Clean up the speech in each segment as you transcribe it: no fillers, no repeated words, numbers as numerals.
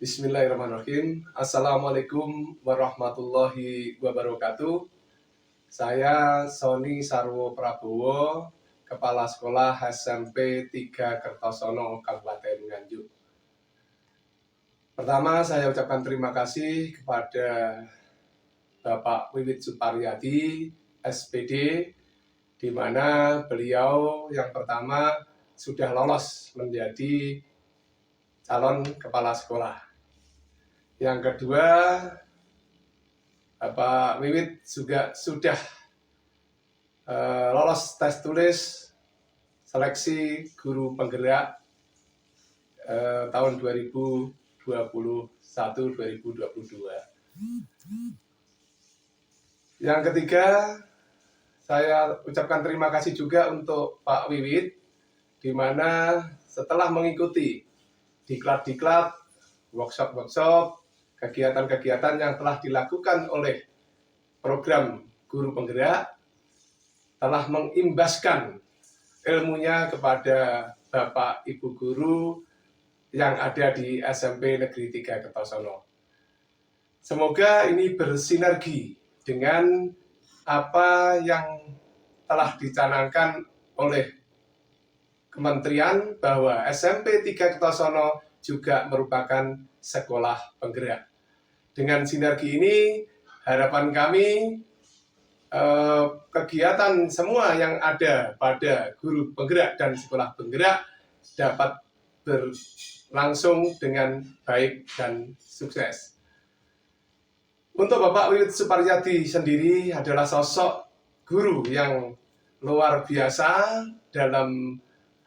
Bismillahirrahmanirrahim. Assalamualaikum warahmatullahi wabarakatuh. Saya Sony Sarwo Prabowo, Kepala Sekolah SMP 3 Kertosono, Kabupaten Nganjuk. Pertama, saya ucapkan terima kasih kepada Bapak Wiwit Suparyadi, SPD, di mana beliau yang pertama sudah lolos menjadi calon kepala sekolah. Yang kedua, Bapak Wiwit juga sudah lolos tes tulis seleksi guru penggerak tahun 2021-2022. Yang ketiga, saya ucapkan terima kasih juga untuk Pak Wiwit, di mana setelah mengikuti diklat-diklat, workshop-workshop, kegiatan-kegiatan yang telah dilakukan oleh program guru penggerak, telah mengimbaskan ilmunya kepada Bapak Ibu guru yang ada di SMP Negeri 3 Kertosono. Semoga ini bersinergi dengan apa yang telah dicanangkan oleh Kementerian bahwa SMP 3 Kertosono juga merupakan sekolah penggerak. Dengan sinergi ini, harapan kami kegiatan semua yang ada pada guru penggerak dan sekolah penggerak dapat berlangsung dengan baik dan sukses. Untuk Bapak Wiwit Suparyadi sendiri adalah sosok guru yang luar biasa dalam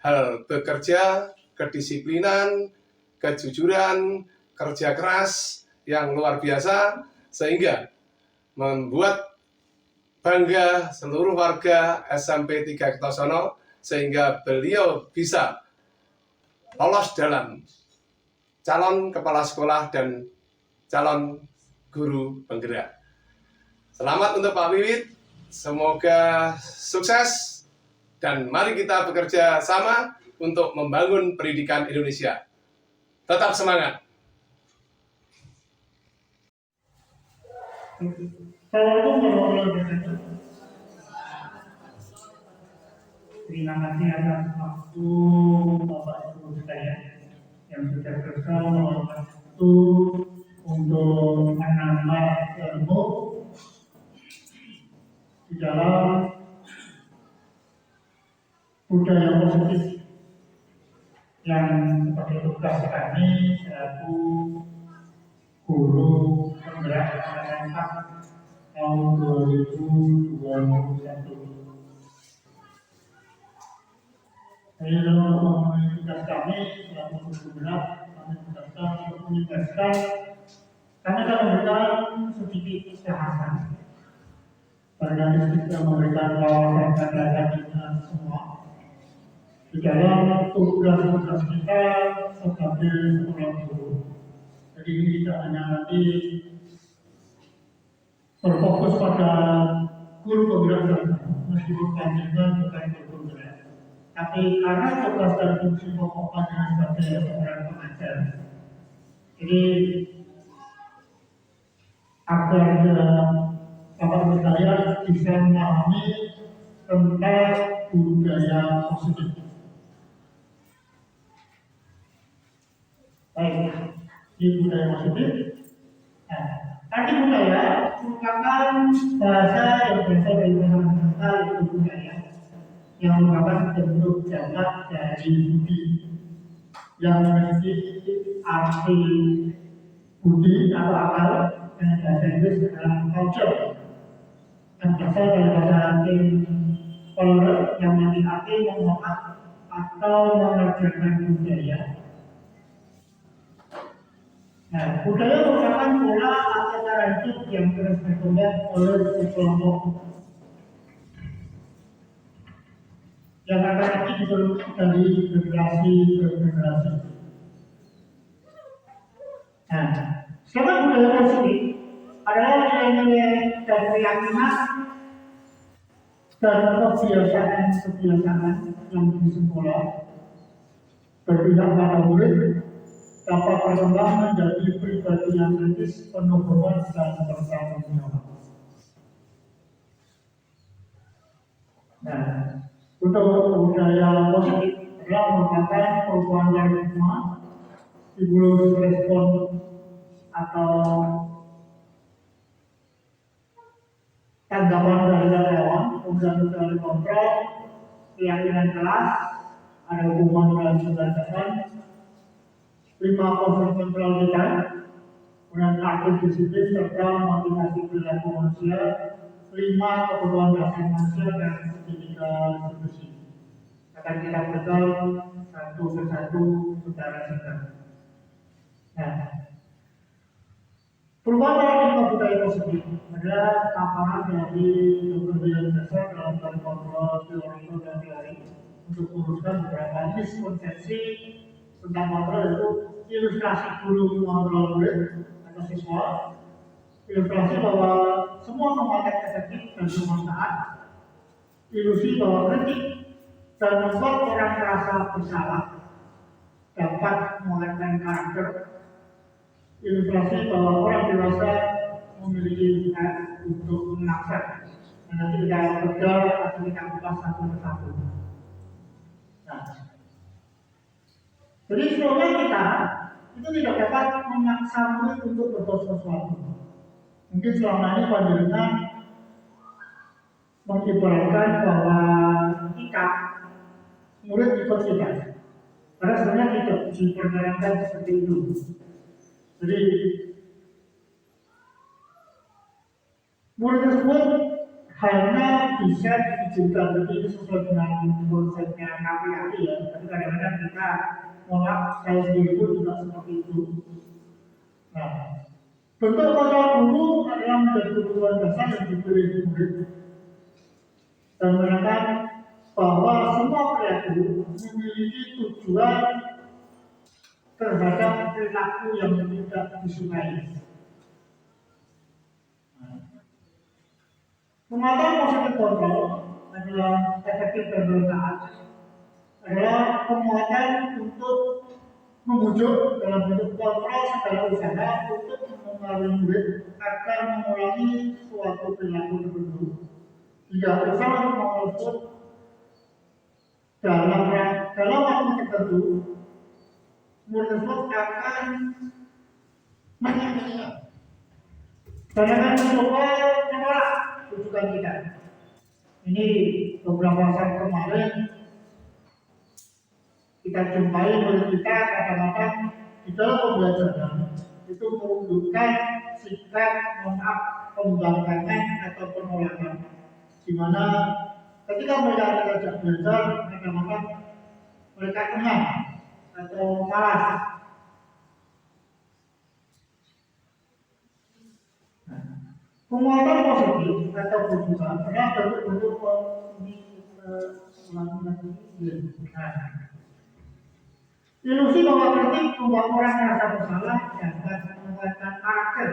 hal bekerja, kedisiplinan, kejujuran, kerja keras yang luar biasa, sehingga membuat bangga seluruh warga SMP 3 Kertosono, sehingga beliau bisa lolos dalam calon kepala sekolah dan calon guru penggerak. Selamat untuk Pak Wiwit, semoga sukses, dan mari kita bekerja sama untuk membangun pendidikan Indonesia. Tetap semangat. Assalamualaikum warahmatullahi wabarakatuh. Terima kasih atas waktu Bapak Ibu sekalian yang sudah berusaha meluangkan waktu untuk menambah ilmu di dalam budaya positif yang sebagai tugas kami selaku guru penggerak SMK tahun 2021. Jadi dalam tugas kami selaku guru penggerak, kami tugaskan untuk menyebarkan tegaskan, kami akan memberikan sedikit bahasan. Barangkali kita memberikan wawasan data kita semua di dalam tugas-tugas kita sebagai seorang guru. Jadi ini tidak hanya nanti berfokus pada guru penggerak saja, meskipun panjenengan bukan guru penggerak. Tapi karena tugas dan fungsi pokok panjenengan sebagai seorang pengajar, jadi agar Bapak Ibu sekalian bisa memahami tentang budaya positif. Baik, di budaya positif. Nah, arti budaya merupakan bahasa yang berasal dari bahasa kata yaitu budaya, yang merupakan bentuk jamak dari budi, yang memiliki arti budi atau akal, dan bahasa Inggris adalah culture, yang berasal dari bahasa Latin colere, yang memiliki arti mengolah atau mengerjakan budaya. Nah, budaya merupakan pola atau cara hidup yang terus berkembang oleh sekelompok yang akan nanti dibentuk dari generasi ke generasi. Nah, skema budaya positif adalah nilai-nilai dan keyakinan dan kebiasaan-kebiasaan yang di sekolah berpihak pada murid dapat berkembang menjadi pribadi yang kritis, penuh bobot dan bertanggung jawab. Nah, untuk budaya positif adalah merupakan perubahan paradigma, stimulus respon atau tanggapan dari karyawan, kemudian dari kontrol, keyakinan kelas, ada hubungan dalam pembelajaran, 5 konsep kontrol kita, kemudian aktif disiplin serta motivasi perilaku manusia, 5 kebutuhan dasar manusia dan segitiga distribusi. Akan kita betul satu persatu secara singkat. Nah, perubahan paradigma budaya positif adalah paparan dari keberhasilan dasar dalam kontrol teori dan teori untuk meluruskan beberapa miskonsepsi tentang kontrol, itu ilustrasi guru mengontrol murid atau siswa, ilustrasi bahwa semua pemakai efektif dan bermanfaat, ilusi bahwa kritik dan membuat orang merasa bersalah dapat mengalahkan karakter, ilustrasi bahwa orang dewasa memiliki hak untuk menafsir. Nanti kita bedah atau kita buka satu persatu. Nah, jadi slogan kita itu tidak dapat memaksa murid untuk berbuat sesuatu. Mungkin selama ini panjenengan mengibaratkan bahwa kita murid ikut kita, karena sebenarnya tidak diperkenankan seperti itu. Jadi murid tersebut hanya bisa diizinkan, jadi itu sesuai dengan konsepnya KPI ya. Tapi kadang-kadang kita mohon saya sendiri pun juga seperti itu. Nah, bentuk kontrol guru adalah menjadi kebutuhan dasar yang diberi murid dan menekan bahwa semua perilaku memiliki tujuan terhadap perilaku yang tidak disukai. Penguatan positif kontrol adalah efektif dan bermanfaat, adalah penguatan untuk membujuk dalam bentuk kontrol segala usaha untuk mempengaruhi murid agar mengulangi suatu perilaku tertentu. Jika berusaha untuk mengukur dalam waktu tertentu, murid tersebut akan mengingatnya dan akan mencoba menolak rujukan kita. Ini beberapa saat kemarin kita jumpai murid kita kadang-kadang di dalam pembelajaran itu menunjukkan sikap menolak, pembangkangan atau penolakan, di mana ketika mereka diajak belajar kadang-kadang mereka enggan atau malas. Penguatan positif atau tujuan adalah bentuk-bentuk ilusi bahwa kritik membuat orang merasa bersalah dan menguatkan karakter.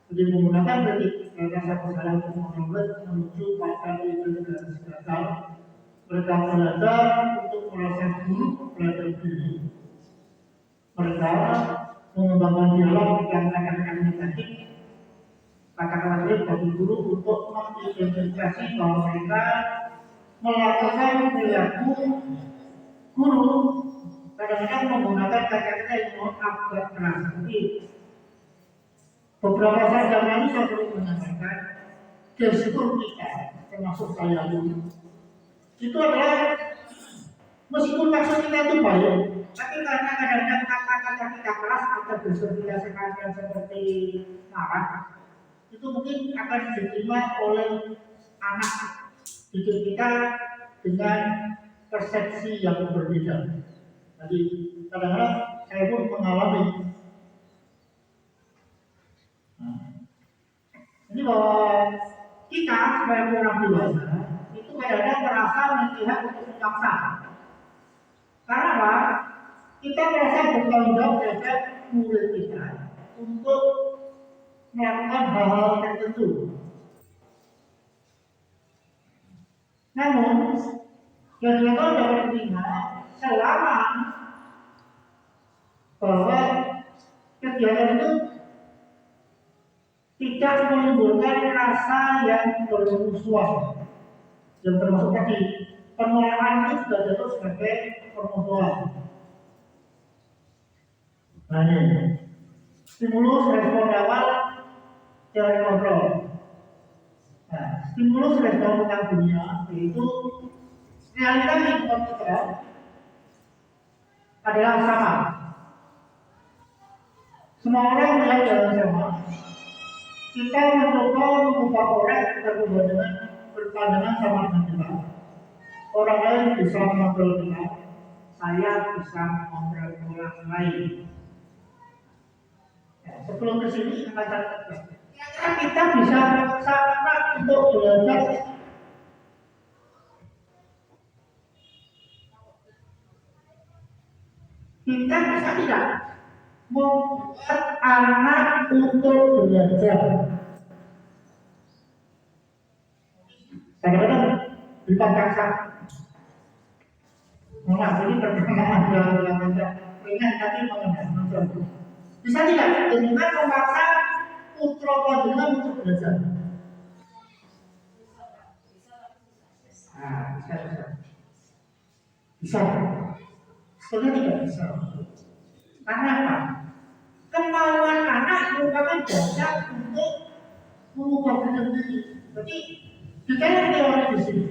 Jadi menggunakan kritik rasa bersalah untuk menuju pada identitas gagal. Mereka belajar untuk merasa buruk terhadap diri. Mereka mengembangkan dialog yang kadang-kadang negatif, kata-kata bagi guru untuk mengidentifikasi bahwa mereka melakukan perilaku guru kadang-kadang menggunakan kata-kata yang agak keras. Jadi beberapa saat yang lalu saya perlu menyampaikan gestur kita, termasuk saya dulu, itu adalah meskipun maksud kita itu baik, tapi karena kadang-kadang kata-kata kita keras atau gestur kita sekarang seperti marah, itu mungkin akan diterima oleh anak didik kita dengan persepsi yang berbeda. Jadi kadang-kadang saya pun mengalami ini bahwa kita sebagai orang dewasa itu kadang-kadang merasa memihak untuk memaksa. Karena apa? Kita merasa bertanggung jawab terhadap murid kita untuk melakukan hal-hal tertentu. Namun, yang dilakukan dapat terima selama bahwa kegiatan itu tidak menimbulkan rasa yang bermusuhan, yang termasuk tadi penolakan itu sudah jatuh sebagai permusuhan. Nah ini stimulus respon awal teori kontrol. Nah, stimulus respon tentang dunia yaitu realita lingkungan kita adalah sama. Semua orang melihat jalan sama. Kita mencoba mengubah orang berubah dengan berpandangan sama dengan kita. Orang lain bisa mengontrol kita, saya bisa mengontrol orang lain. Ya, sebelum ke sini kita bisa sama untuk belajar. Kita bisa tidak membuat anak untuk belajar. Kadang-kadang dipaksa. Ini perkembangan yang ringan tapi mengenai. Bisa tidak dengan memaksa putra panjenengan untuk belajar? Bisa. Sebenarnya tidak bisa. Karena apa? Kemauan anak merupakan dasar untuk mengubah diri. Jadi kita yang teori di sini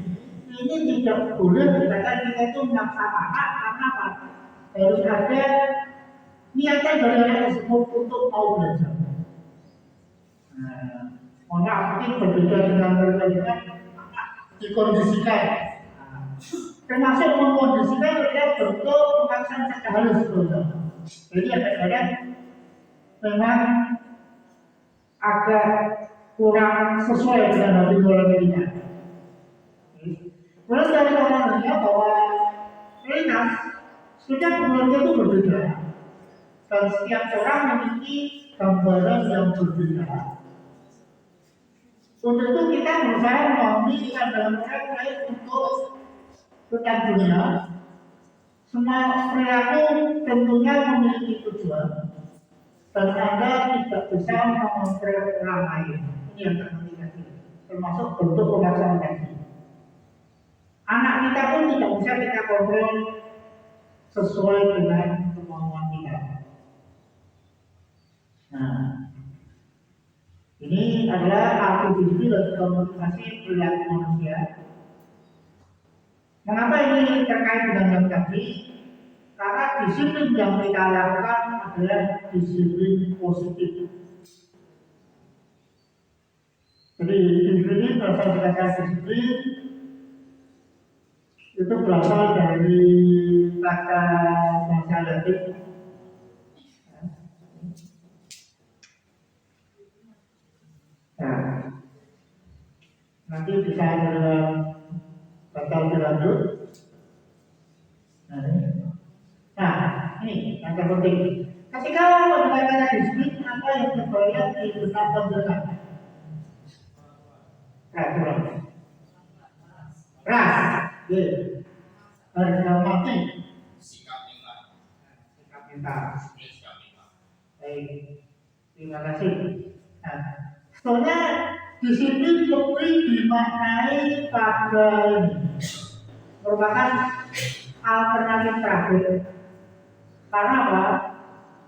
ini tidak boleh dikatakan kita itu memaksa anak karena apa? Harus ada niatan dari anak tersebut untuk mau belajar. Mohon maaf, mungkin berbeda dengan anak dikondisikan. Termasuk mengkondisikan adalah bentuk pemaksaan sekali sebelumnya. Jadi kadang-kadang memang agak kurang sesuai dengan hati nurani kita. Terus dari orangnya bahwa realitas setiap keluarga itu berbeda dan setiap orang memiliki gambaran yang berbeda. Untuk itu kita berusaha memahami dalam lain untuk tentang dunia. Semua perilaku tentunya memiliki tujuan dan Anda tidak bisa mengontrol orang lain. Ini yang terpenting, termasuk bentuk pemaksaan tadi. Anak kita pun tidak bisa kita kontrol sesuai dengan kemauan kita. Nah, ini adalah arti diri dan komunikasi perilaku manusia. Mengapa ini terkait dengan yang tadi? Karena disiplin yang kita lakukan adalah disiplin positif. Jadi disiplin ini berasal dari kata disiplin itu berasal dari kata bahasa Latin. Nah, nanti bisa dengan batal berlanjut. Ini yang terpenting. Ketika mendengarkan dispute, apa yang terbayang di benak pendengar? Peraturan. Ras, harga mati. Sikap minta. Baik, terima kasih. Nah, soalnya di sini lebih dimaknai pada merupakan alternatif terakhir. Karena apa?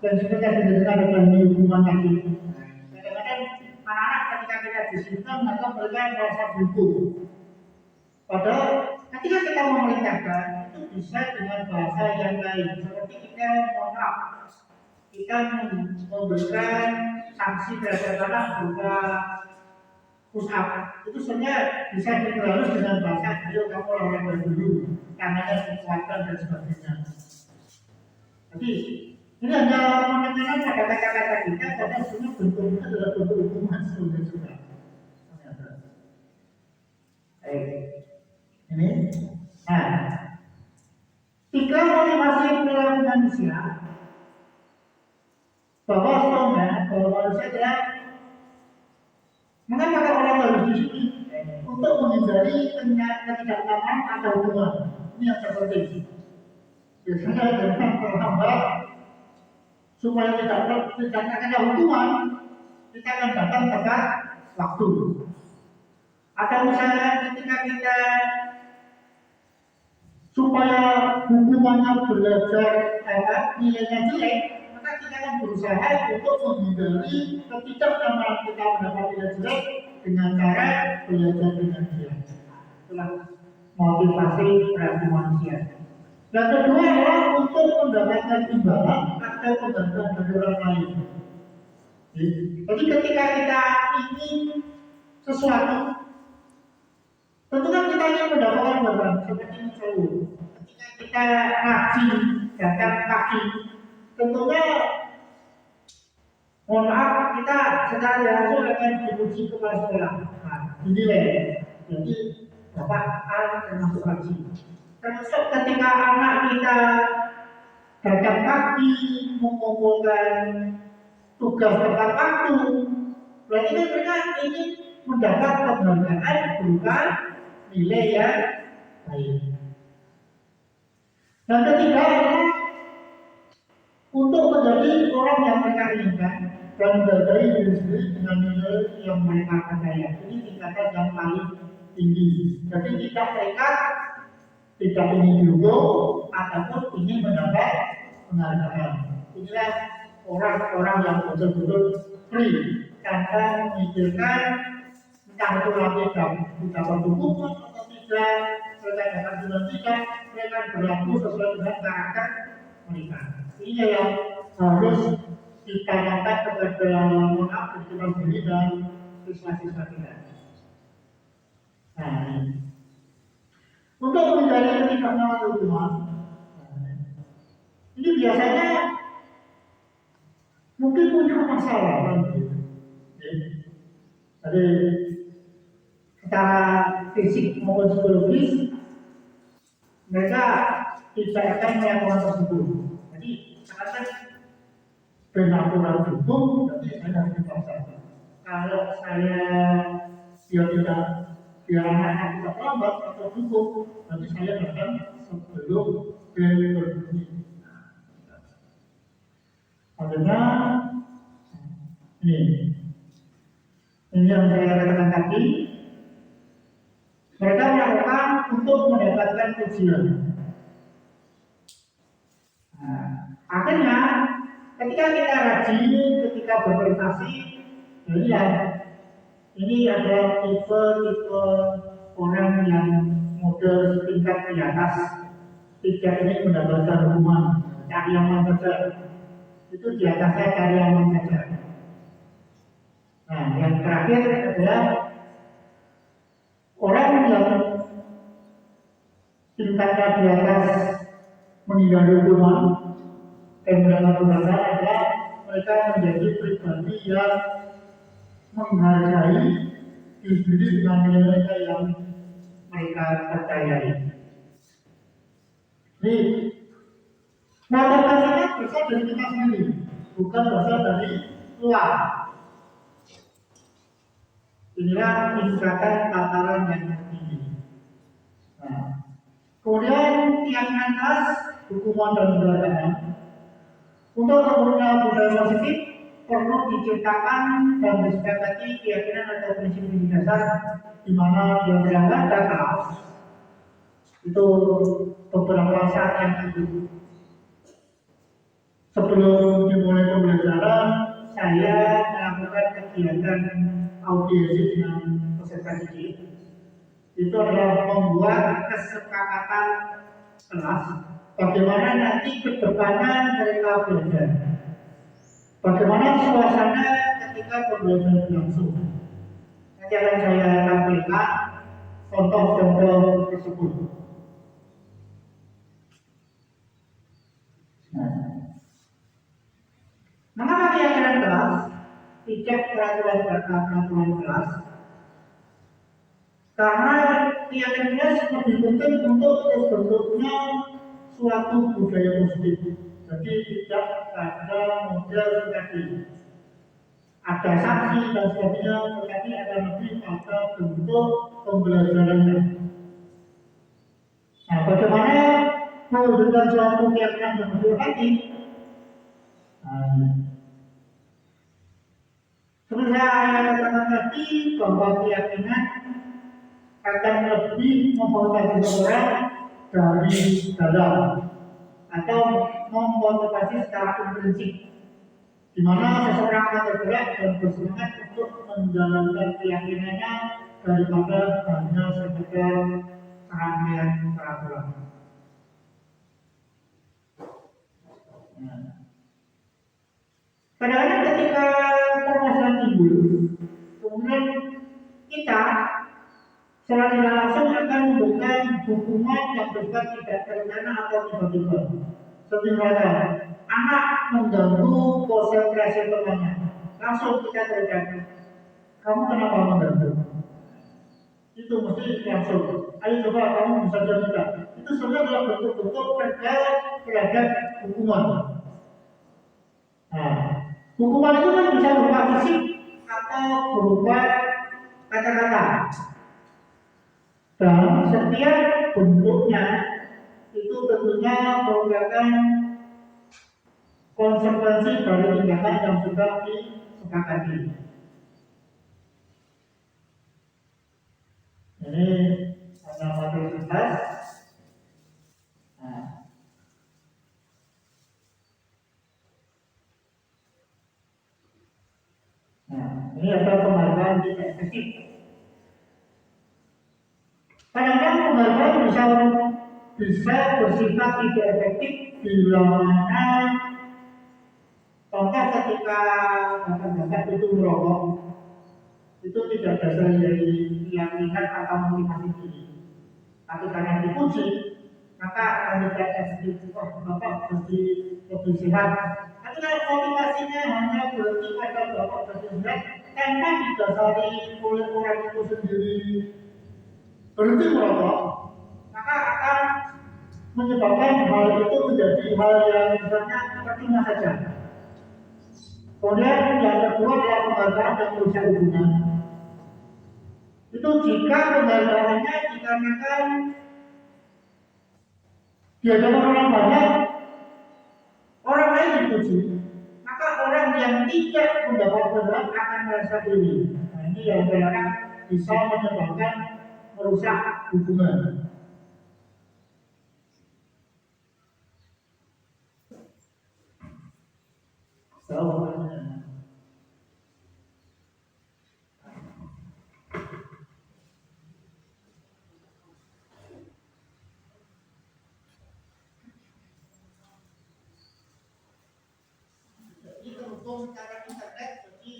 Dan seperti yang didengar dalam hubungan tadi. Kadang-kadang anak-anak ketika kita disimpan maka mereka merasa butuh. Padahal ketika kita memerintahkan itu bisa dengan bahasa yang lain. Seperti kita mohon maaf, kita memberikan sanksi terhadap anak berupa push up. Itu sebenarnya bisa diperhalus dengan bahasa ayo kamu olahraga dulu, tangannya dikuatkan dan sebagainya. Jadi ini hanya menekankan pada kata-kata kita karena sebenarnya bentuknya adalah bentuk hukuman sebenarnya juga. Ini, tiga motivasi perilaku manusia bahwa manusia adalah mengapa orang harus di sini untuk menghindari ketidaknyamanan atau hukuman. Ini yang terpenting. Biasanya dengan terlambat supaya tidak kena hukuman, kita akan datang tepat waktu. Atau misalnya ketika kita supaya hukumannya belajar nilainya jelek, maka kita akan berusaha untuk menghindari ketidaknyamanan kita mendapat nilai jelek dengan cara belajar dengan dia. Itulah motivasi perilaku manusia. Dan kedua adalah untuk mendapatkan imbalan atau penghargaan dari orang lain. Jadi ketika kita ingin sesuatu, tentunya kita ingin mendapatkan imbalan seperti itu. Ketika kita rajin datang pagi, tentunya mohon maaf kita secara langsung akan diuji kepala sekolah. Dinilai. Jadi Bapak A termasuk rajin. Termasuk ketika anak kita datang pagi mengumpulkan tugas tepat waktu, berarti mereka ingin mendapat penghargaan berupa nilai yang baik. Dan ketiga adalah untuk menjadi orang yang mereka inginkan dan menghargai diri sendiri dengan nilai yang mereka percaya. Ini tingkatan yang paling tinggi. Jadi tidak terikat, tidak ingin dihukum ataupun ingin mendapat penghargaan. Inilah orang-orang yang betul-betul free tanpa memikirkan entah itu nanti dapat hukuman atau tidak, mereka dapat bulan tidak, mereka berlaku sesuai dengan karakter mereka. Ini yang harus kita katakan kepada mohon kita sendiri dan siswa-siswa kita. Untuk menghindari ketidaknyamanan hukuman, ini biasanya mungkin punya masalah kan? Jadi secara fisik maupun psikologis mereka tidak akan melakukan tersebut. Jadi karena peraturan hukum, jadi saya harus dipaksa. Kalau saya biar anak-anak tidak terlambat atau hukum, nanti saya datang sebelum bel berbunyi. Karena ini yang saya katakan tadi, mereka melakukan untuk mendapatkan pujian. Akhirnya ketika kita rajin, ketika berprestasi, jadi ini ada tipe orang yang model tingkat di atas, tidak ingin mendapatkan hukuman, cari aman saja. Itu di atasnya cari aman saja. Yang terakhir adalah orang yang tingkatnya di atas menghindari hukuman dan mendapat penghargaan adalah mereka menjadi pribadi yang menghargai dididik dengan nilai-nilai yang mereka percayai. Jadi motivasinya berasal dari kita sendiri, bukan berasal dari luar. Inilah tingkatan tataran yang tinggi. Nah, kemudian keyakinan kelas, hukuman dan budaya. Untuk terwujudnya budaya positif perlu diciptakan dan disepakati keyakinan atau prinsip dasar di mana dia berangkat dan kelas. Itu beberapa saat yang lalu. Sebelum dimulai pembelajaran, saya melakukan kegiatan audiensi dengan peserta didik. Itu adalah membuat kesepakatan kelas bagaimana nanti kedepannya mereka belajar. Bagaimana suasana ketika pembelajaran berlangsung. Nanti akan saya tampilkan contoh-contoh tersebut. Mengapa keyakinan kelas tidak peraturan kelas? Karena keyakinan kelas lebih penting untuk terbentuknya suatu budaya positif. Jadi tidak ada model seperti ada sanksi dan sebagainya, tetapi ada lebih pada bentuk pembelajarannya. Nah, bagaimana mewujudkan suatu keyakinan yang berhati? Seperti saya katakan tadi bahwa keyakinan akan lebih memotivasi seseorang dari dalam atau memotivasi secara intrinsik, di mana seseorang akan tergerak dan bersemangat untuk menjalankan keyakinannya daripada hanya sekedar serangkaian peraturan. Kadang-kadang ketika permasalahan timbul, kemudian kita secara tidak langsung akan memberikan hukuman yang bersifat tidak terencana atau tiba-tiba. Seperti misalnya, anak mengganggu konsentrasi temannya, langsung kita teriak, kamu kenapa mengganggu? Itu mesti langsung. Ayo coba kamu bisa jadikan. Itu sebenarnya adalah bentuk-bentuk terhadap hukuman. Nah, hukuman itu kan bisa berupa fisik atau berupa kata-kata. Dan setiap bentuknya itu tentunya merupakan konsekuensi dari tindakan yang sudah disepakati. Ini hanya materi sekilas. Ini adalah penghargaan tidak efektif. Kadang-kadang penghargaan bisa bersifat tidak efektif bila mana contoh ketika bapak-bapak itu merokok, itu tidak dasar dari keyakinan atau motivasi diri, tapi karena dipuji maka akan tidak efektif. Wah, bapak jadi lebih sehat. Tapi kalau motivasinya hanya berarti pada bapak jadi sehat tanpa didasari oleh orang itu sendiri berhenti merokok, maka akan menyebabkan hal itu menjadi hal yang misalnya percuma saja. Kemudian yang kedua adalah penghargaan yang merusak hubungan. Itu jika penghargaannya dikarenakan dihadapan orang banyak, orang lain dipuji, maka orang yang tidak mendapat penghargaan akan merasa diri. Nah, ini yang kadang bisa menyebabkan merusak hubungan. Jadi terhubung secara internet, jadi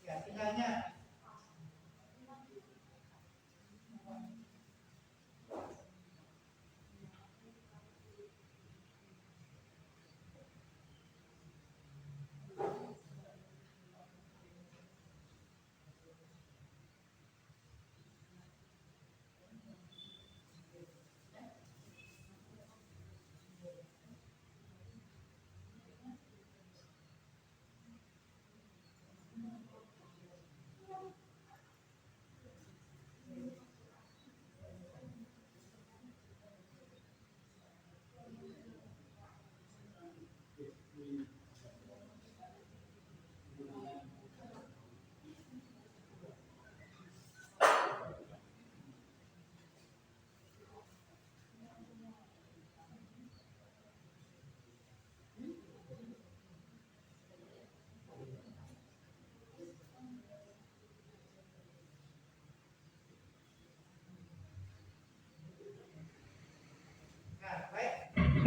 ya tinggalnya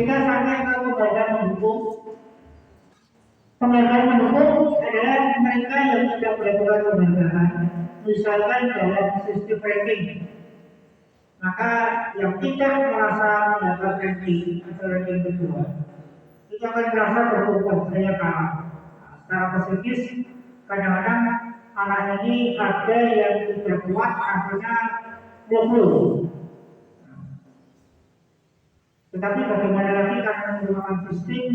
Kita sampai ke penghargaan mendukung. Penghargaan mendukung adalah mereka yang tidak mendapatkan penghargaan, misalkan dalam sistem ranking. Maka yang tidak merasa mendapat ranking atau ranking kedua, itu akan merasa berkumpul, saya kalah. Nah, secara psikis, kadang-kadang anak ini ada yang tidak kuat, akhirnya blok. Tetapi bagaimana lagi karena menggunakan sistem,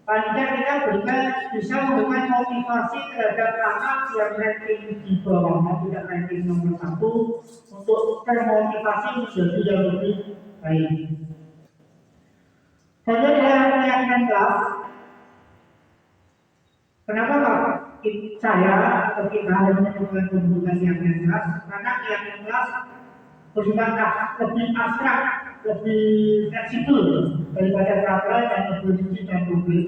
paling tidak kita bisa memberikan motivasi terhadap anak yang ranking di bawahnya, tidak ranking nomor 1, untuk termotivasi menjadi yang lebih baik. Saja dalam keyakinan kelas, kenapa Pak? Saya atau kita harus melakukan pembentukan keyakinan kelas? Karena keyakinan kelas bersifat lebih abstrak, lebih fleksibel daripada peraturan yang lebih rinci dan konkret.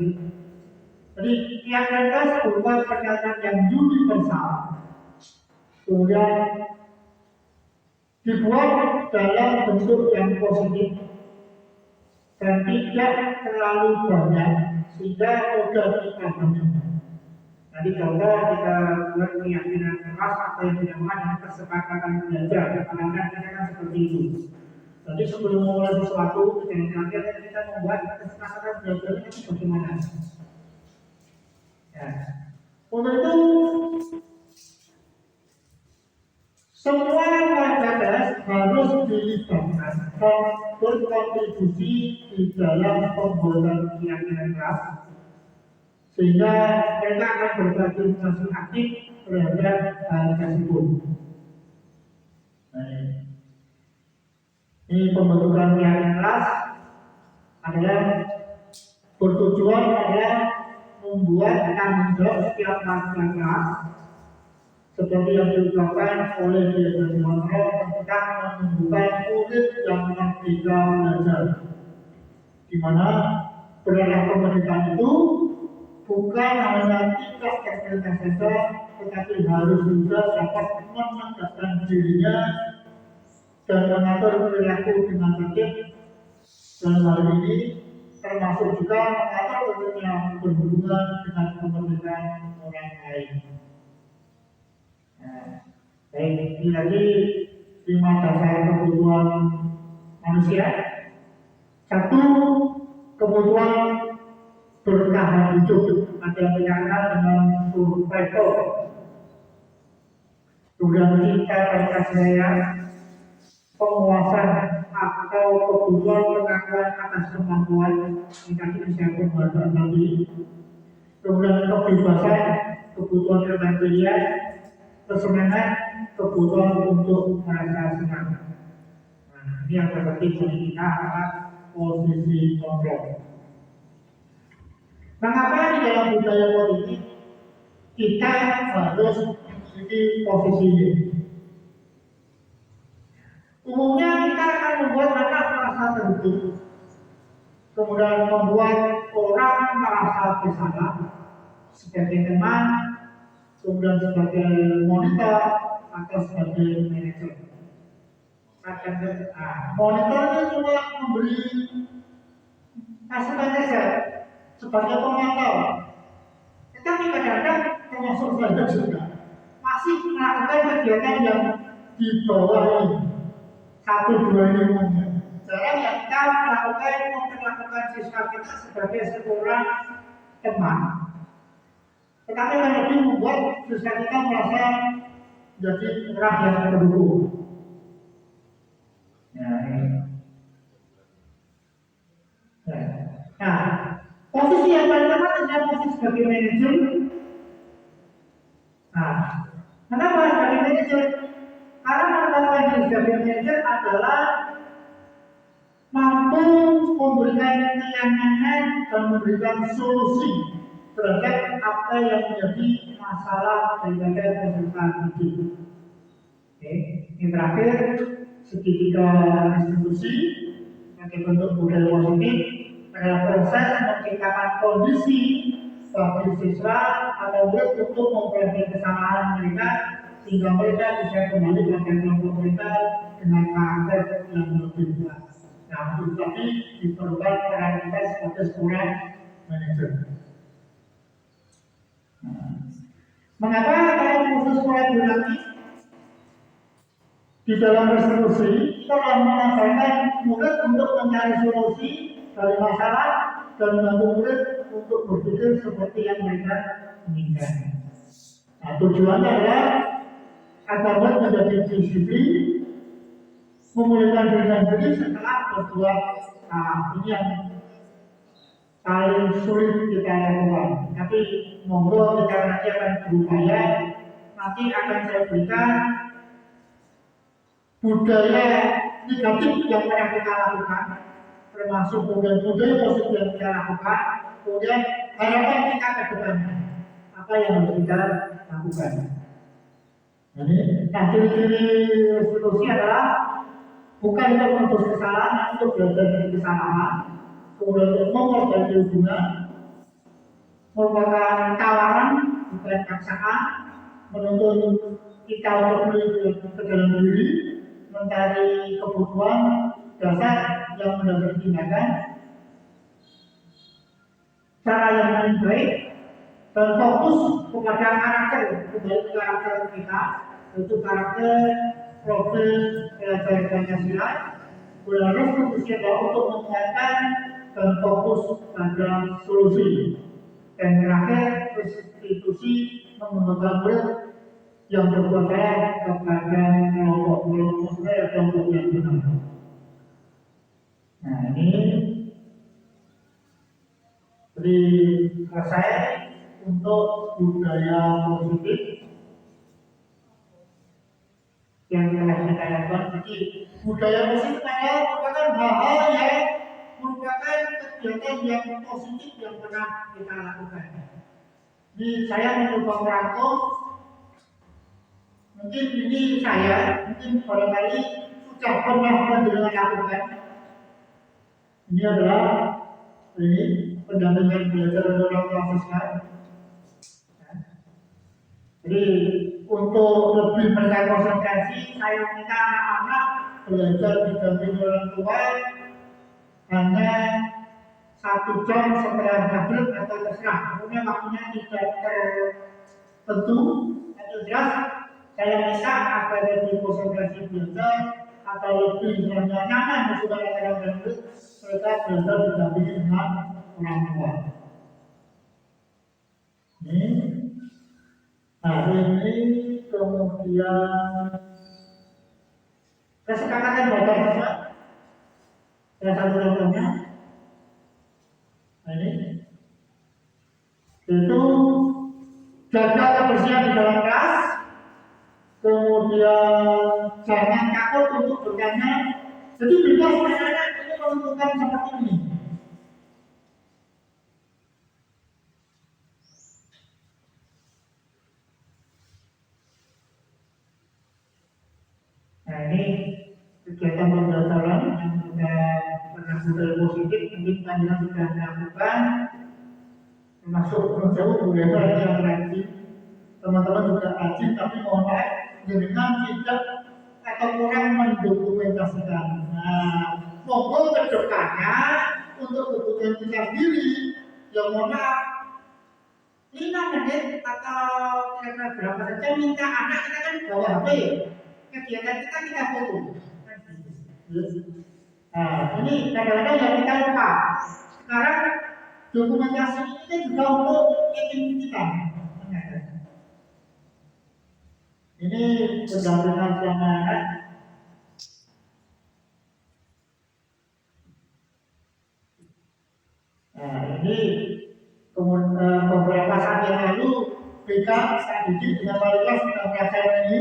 Jadi keyakinan kelas berupa pernyataan yang universal, kemudian dibuat dalam bentuk yang positif dan tidak terlalu banyak sehingga mudah dipahami. Jadi contoh kita buat keyakinan kelas atau yang dinamakan dengan kesepakatan belajar, kadang-kadang kita kan seperti itu. Jadi sebelum memulai sesuatu, kita membuat kesepakatan belajar itu bagaimana? Ya. Untuk itu semua warga kelas harus dilibatkan dan berkontribusi di dalam pembuatan keyakinan kelas, sehingga mereka akan berpartisipasi aktif terhadap hal tersebut. Ini pembentukan keyakinan kelas adalah bertujuan adalah membuat tanggung jawab setiap warga kelas seperti yang diucapkan oleh Dian Monroe tentang menumbuhkan murid yang merdeka belajar, di mana peran pemerintahan itu bukan hanya tidak pemerintah saja, tetapi harus juga dapat menegakkan dirinya dan mengatur perilaku dengan tertib. Dan hal ini termasuk juga mengatur yang berhubungan dengan kemerdekaan orang lain. Baik, ini lagi 5 dasar kebutuhan manusia. 1, kebutuhan bertahan hidup, ada yang dikenal dengan survival. Kemudian cinta dan kasih sayang, penguasaan atau kebutuhan pengakuan atas kemampuan yang tadi saya pembahasan tadi. Kemudian kebebasan, kebutuhan tentang pilihan, kesenangan, kebutuhan untuk merasa senang. Nah, ini yang terpenting bagi kita adalah posisi kontrol. Mengapa di dalam budaya politik kita harus memiliki posisi ini? Umumnya kita akan membuat anak merasa terhitung, kemudian membuat orang merasa bersalah sebagai teman, kemudian sebagai monitor atau sebagai manajer. Monitor itu cuma memberi masukan saja sebagai pemantau, tetapi kadang-kadang termasuk saya juga masih melakukan kegiatan yang di bawah ini, 1, 2 ini umumnya. Jarang yang kita memperlakukan siswa kita sebagai seorang teman, tetapi yang lebih membuat siswa kita merasa jadi orang yang mendukung. Nah, posisi yang paling tepat adalah posisi sebagai manajer. Nah, kenapa sebagai manajer? Karena menempatkan diri sebagai manajer adalah mampu memberikan kenyamanan dan memberikan solusi terhadap apa yang menjadi masalah daripada peserta hidup. Oke, yang terakhir segitiga distribusi sebagai bentuk budaya positif adalah proses menciptakan kondisi bagi siswa atau murid untuk memperbaiki kesalahan mereka sehingga mereka bisa kembali pada kelompok mereka dengan karakter yang lebih jelas. Nah, untuk tapi diperlukan peran kita sebagai seorang manajer. Mengapa dalam proses kolaborasi di dalam resolusi kita akan mengajarkan murid untuk mencari solusi dari masalah dan membantu murid untuk berpikir seperti yang mereka inginkan. Nah, tujuannya adalah agar murid menjadi disiplin, memulihkan diri sendiri setelah berbuat. Ini yang paling sulit kita lakukan. Tapi monggo kita nanti akan berupaya. Nanti akan saya berikan budaya negatif yang pernah kita lakukan, termasuk budaya positif yang kita lakukan, kemudian harapan kita ke depannya, apa yang harus kita lakukan. Jadi, ciri-ciri resolusi adalah bukan untuk menebus kesalahan, tapi untuk belajar dari kesalahan, kemudian untuk memperbaiki hubungan, merupakan tawaran, bukan paksaan, menuntut kita untuk melihat ke dalam diri, mencari kebutuhan dasar yang mendasari tindakan, cara yang paling baik, dan fokus kepada karakter, kembali ke karakter kita, yaitu karakter profil pelajar Pancasila. Kemudian resolusi adalah untuk menguatkan dan fokus pada solusi. Dan terakhir, restitusi mengembangkan murid yang berbuat salah kepada kelompok saya kelompok yang benar. Nah, ini jadi selesai untuk budaya positif yang telah kita lakukan. Jadi budaya positif adalah merupakan hal-hal yang merupakan kegiatan yang positif yang pernah kita lakukan. Jadi saya mencoba merangkum. Mungkin ini saya, mungkin barangkali sudah pernah mendengar lakukan. Ini adalah pendampingan belajar orang tua siswa. Jadi untuk lebih mereka konsentrasi, saya minta anak-anak belajar didampingi orang tua hanya 1 jam setelah maghrib atau terserah. Kemudian waktunya tidak tertentu atau jelas. Saya minta agar lebih konsentrasi belajar atau lebih nyaman sudah kadang-kadang mereka belajar didampingi dengan orang tua. Ini kemudian kesepakatan batas siswa. Yang satu contohnya, ini itu jaga kebersihan di dalam kelas. Kemudian jangan takut untuk bertanya. Jadi bebas anak-anak ini menentukan seperti ini. Nah, ini kegiatan pembelajaran yang sudah pernah budaya positif mungkin panjenengan sudah melakukan, termasuk jauh budaya yang rajin. Teman-teman juga rajin, tapi mohon maaf dengan tidak atau kurang mendokumentasikan. Nah, monggo ke depannya untuk kebutuhan kita sendiri, yang mohon maaf 5 menit atau kira-kira berapa saja minta anak kita kan bawa HP, kegiatan kita foto. Nah, ini kadang-kadang yang kita lupa. Sekarang dokumentasi ini juga untuk kita. Ini pendampingan anak-anak. Nah, ini beberapa saat yang lalu BK saya didik dengan wali kelas sedang melaksanakan ini.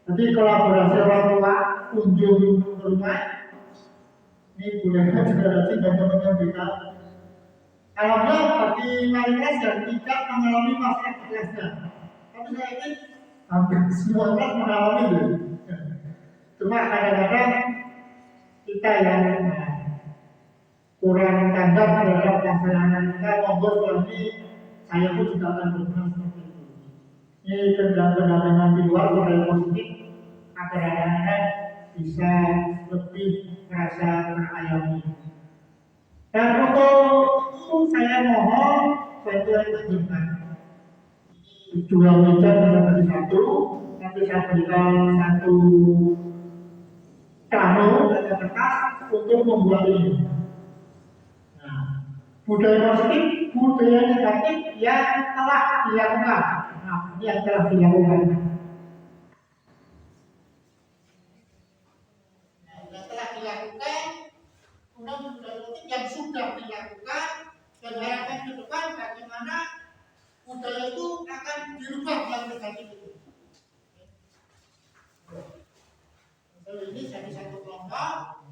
Nanti kolaborasi orang tua kunjung ke rumah. Ini bolehnya juga rajin dan teman-teman BK. Alhamdulillah bagi wali kelas yang tidak mengalami masalah di kelasnya. Tapi saya ini hampir semua kelas mengalami itu. Cuma kadang-kadang kita yang kurang tanggap terhadap pelaksanaan kita, monggo ini saya pun juga akan berperan seperti itu. Ini pendampingan di luar budaya positif agar anak-anak bisa lebih merasa terayomi. Dan untuk itu saya mohon bantuan teman-teman. Dua meja bisa beri satu, nanti saya berikan satu cano dan kertas untuk membuat ini. Nah, budaya positif, budaya negatif yang telah dilakukan. Nah, ini yang telah dilakukan. Yang sudah dilakukan dan harapan ke depan bagaimana budaya itu akan dirubah yang negatif itu. Ini jadi satu kelompok.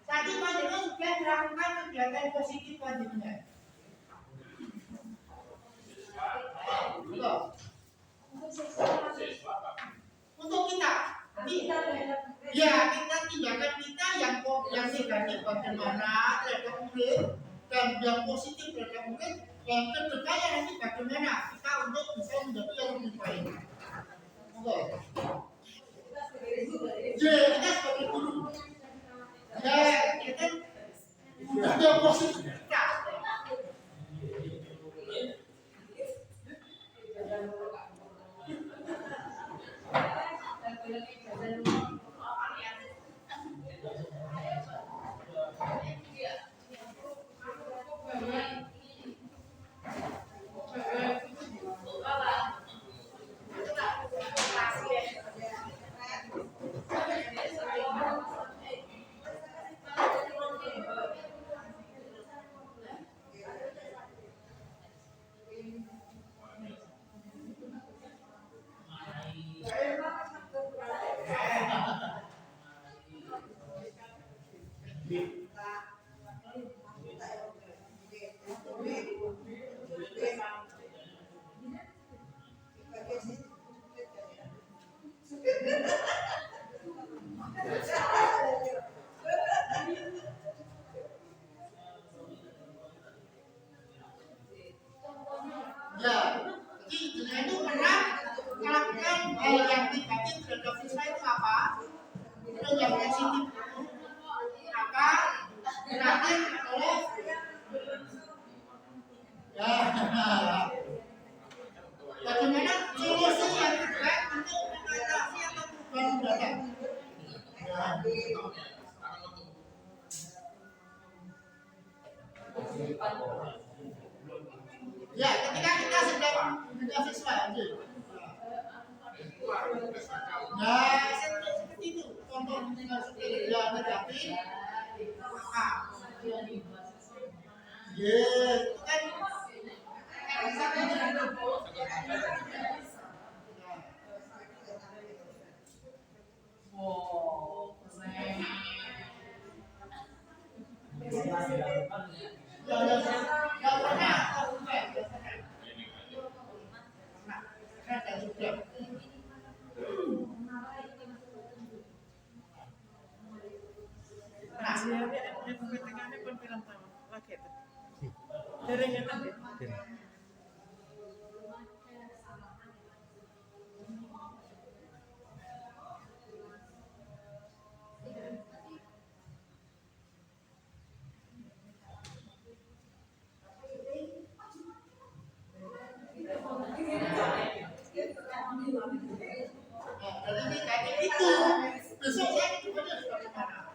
Tadi panjenengan sudah melakukan kegiatan positif panjenengan. Untuk kita, ya kita tindakan kita yang negatif bagaimana terhadap murid dan yang positif terhadap murid, yang kedepannya nanti bagaimana kita untuk bisa menjadi yang lebih baik. Kita sebagai guru, kita ada positif kita. Bagaimana solusi yang terbaik untuk mengatasi atau perubahan mendatang? Ya, ketika kita sedang mendidik siswa, nah seperti itu contoh ya negatif, maka kan itu besok saya kedepannya bagaimana?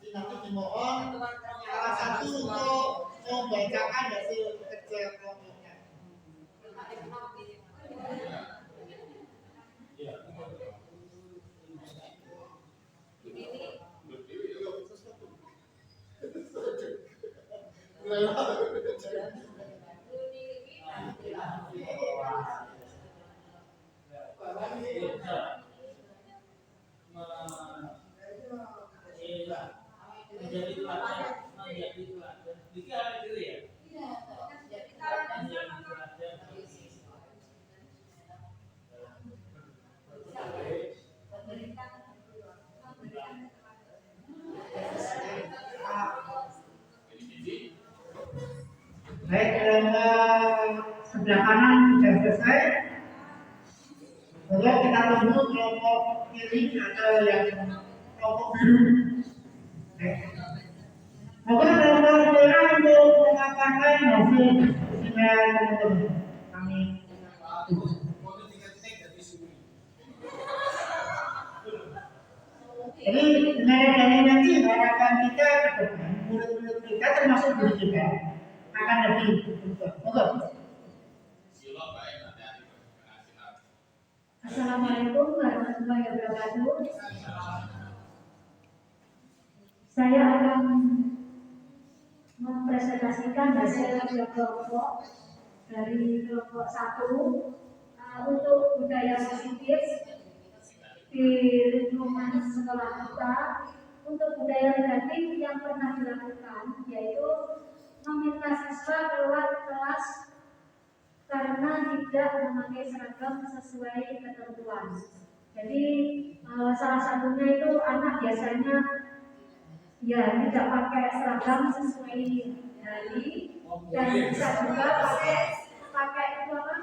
Nanti dimohon salah satu untuk membacakan hasil kerja kelompoknya. Baik, sebelah kanan sudah selesai. Lalu kita tunggu kelompok kiri atau yang kelompok biru. Mungkin kelompok merah untuk mengatakan hasil diskusinya teman-teman. Kami jadi dari nanti harapan kita ke depan, murid-murid kita termasuk guru kita akan lebih berubah. Assalamualaikum warahmatullahi wabarakatuh. Saya akan mempresentasikan hasil kerja kelompok dari kelompok 1 untuk budaya positif di lingkungan sekolah kita. Untuk budaya negatif yang pernah dilakukan yaitu meminta siswa keluar kelas karena tidak memakai seragam sesuai ketentuan. Jadi salah satunya itu anak biasanya ya tidak pakai seragam sesuai hari dan bisa juga pakai itu apa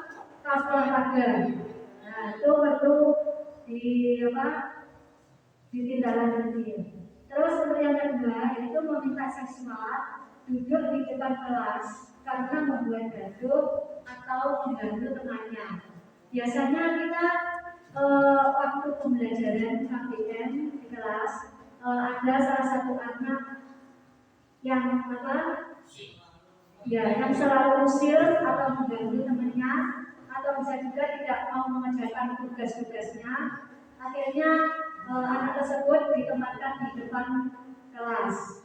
kaos olahraga. Nah itu perlu ditindaklanjuti. Terus untuk yang kedua itu meminta siswa duduk di depan kelas karena membuat gaduh atau mengganggu temannya. Biasanya kita waktu pembelajaran KBM di kelas ada salah satu anak yang yang selalu usil atau mengganggu temannya, atau bisa juga tidak mau mengerjakan tugas-tugasnya. Akhirnya anak tersebut ditempatkan di depan kelas.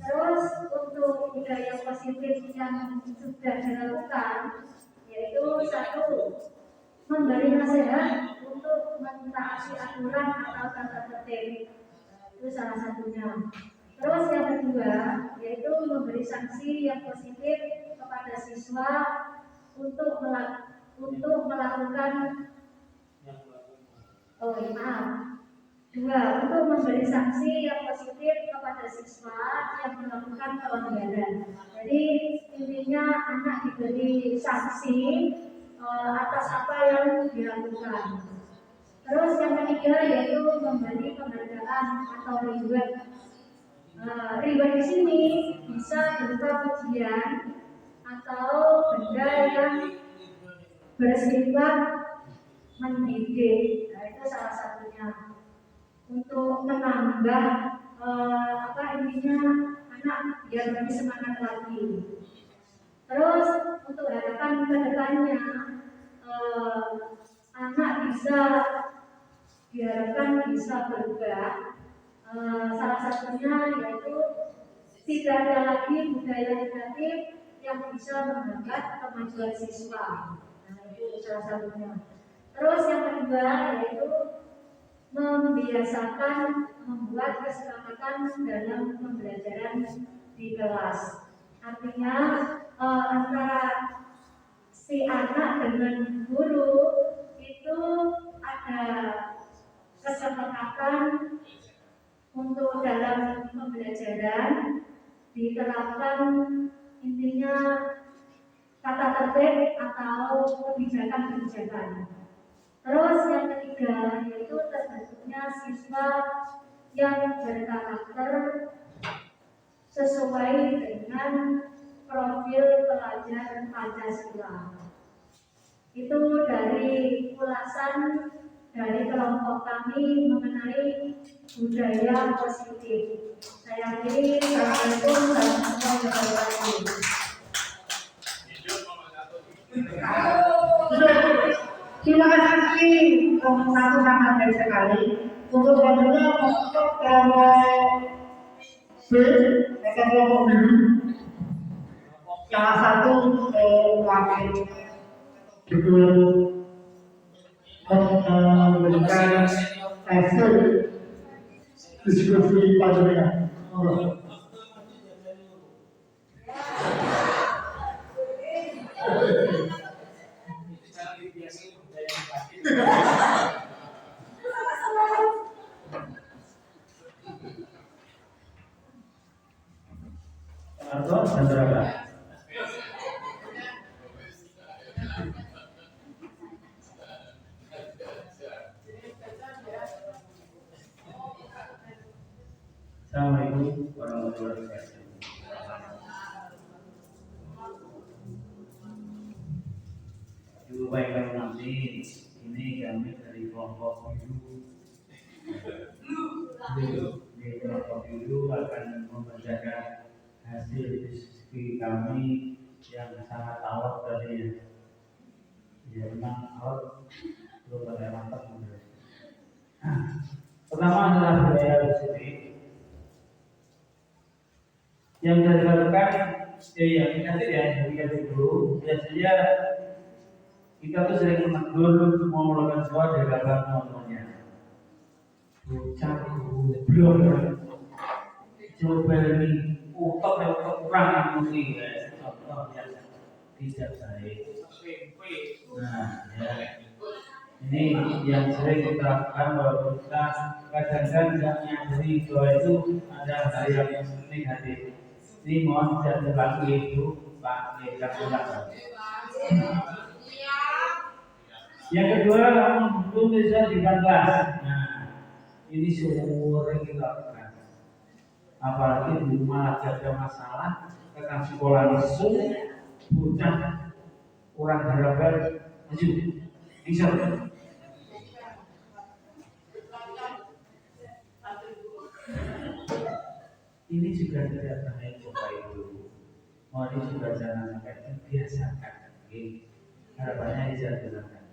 Terus untuk budaya positif yang sudah dilakukan, yaitu satu, memberi nasihat untuk mentaati aturan atau tata tertib, itu salah satunya. Terus yang kedua, yaitu memberi sanksi yang positif kepada siswa untuk melakukan untuk memberi sanksi yang positif kepada siswa yang melakukan pelanggaran. Jadi intinya anak diberi sanksi atas apa yang dilakukan. Terus yang ketiga yaitu memberi penghargaan atau reward. Reward di sini bisa berupa pujian atau benda yang bersifat mendidik. Nah, itu salah satunya untuk menambah intinya anak biar lebih semangat lagi. Terus untuk harapan kedepannya anak diharapkan bisa berubah. Salah satunya yaitu tidak ada lagi budaya negatif yang bisa menghambat kemajuan siswa. Nah, itu salah satunya. Terus yang kedua yaitu membiasakan membuat kesepakatan dalam pembelajaran di kelas. Artinya antara si anak dengan guru itu ada kesepakatan untuk dalam pembelajaran diterapkan intinya tata tertib atau kebijakan-kebijakan. Terus yang ketiga yaitu terbentuknya siswa yang berkarakter sesuai dengan profil pelajar Pancasila. Itu dari ulasan dari kelompok kami mengenai budaya positif. Saya akhiri. Assalamualaikum warahmatullahi wabarakatuh. Terima kasih satu sangat baik sekali. Untuk selanjutnya untuk kelompok B atau kelompok biru, salah satu wakil juga memberikan hasil diskusi panjang. Assalamualaikum warahmatullahi wabarakatuh. Ibu baik kami nanti ini kami dari kelompok biru. Di kelompok biru akan membacakan hasil diskusi kami yang sangat alot tadi. Ya memang alot, belum ada mantap. Pertama adalah budaya positif. Yang bisa dilakukan yang dulu biasanya kita tuh sering menegur mau melakukan sesuatu dari belakang teman-temannya. Bocah goblok, coba ini utak yang kurang ini contoh yang tidak baik. Nah, ya. Ini yang sering kita lakukan bahwa kita kadang-kadang tidak menyadari bahwa itu ada hal yang negatif. Ini mohon jangan dilakukan itu Pak Yeka. Yang kedua, belum bisa dibantah. Nah, ini sering kita lakukan. apalagi di rumah lagi ada masalah, rekan sekolah isu, bocah kurang harapan, maju, bisa. Ini juga tidak baik Bapak Ibu. Mari juga jangan sampai dibiasakan. Harapannya bisa dilakukan.